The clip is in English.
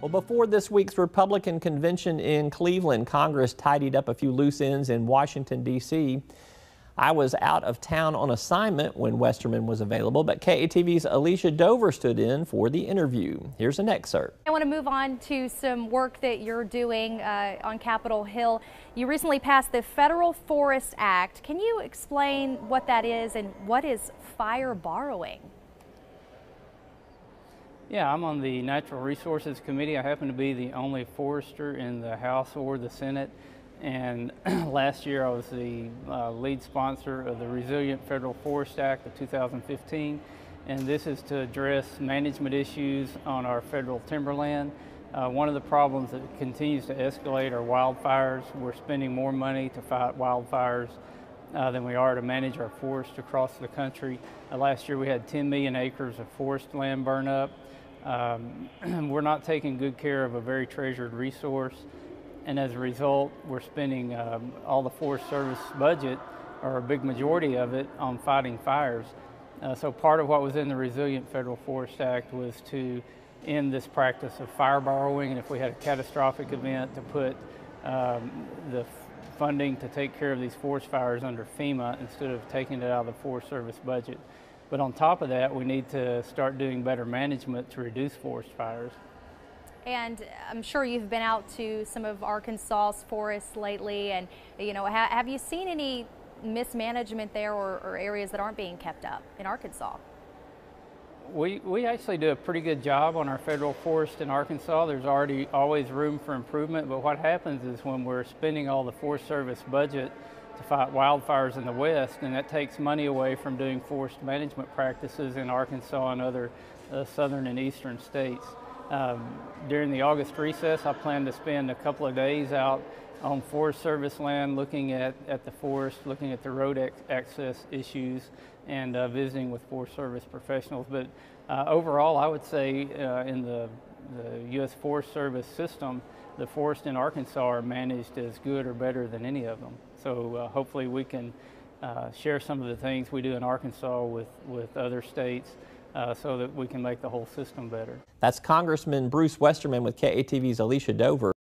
Well, before this week's Republican convention in Cleveland, Congress tidied up a few loose ends in Washington, D.C. I was out of town on assignment when Westerman was available, but KATV's Elicia Dover stood in for the interview. Here's an excerpt. I want to move on to some work that you're doing on Capitol Hill. You recently passed the Federal Forest Act. Can you explain what that is and what is fire borrowing? Yeah, I'm on the Natural Resources Committee. I happen to be the only forester in the House or the Senate. And last year I was the lead sponsor of the Resilient Federal Forest Act of 2015. And this is to address management issues on our federal timberland. One of the problems that continues to escalate are wildfires. We're spending more money to fight wildfires than we are to manage our forests across the country. Last year we had 10 million acres of forest land burn up. We're not taking good care of a very treasured resource, and as a result we're spending all the Forest Service budget, or a big majority of it, on fighting fires. So part of what was in the Resilient Federal Forest Act was to end this practice of fire borrowing, and if we had a catastrophic event, to put the funding to take care of these forest fires under FEMA instead of taking it out of the Forest Service budget. But on top of that, we need to start doing better management to reduce forest fires. And I'm sure you've been out to some of Arkansas's forests lately, and have you seen any mismanagement there or areas that aren't being kept up in Arkansas? We actually do a pretty good job on our federal forest in Arkansas. There's always room for improvement, but what happens is when we're spending all the Forest Service budget to fight wildfires in the West, and that takes money away from doing forest management practices in Arkansas and other southern and eastern states. During the August recess, I plan to spend a couple of days out on Forest Service land looking at the forest, looking at the road access issues, and visiting with Forest Service professionals. But overall, I would say in the U.S. Forest Service system, the forests in Arkansas are managed as good or better than any of them. So hopefully we can share some of the things we do in Arkansas with other states so that we can make the whole system better. That's Congressman Bruce Westerman with KATV's Elicia Dover.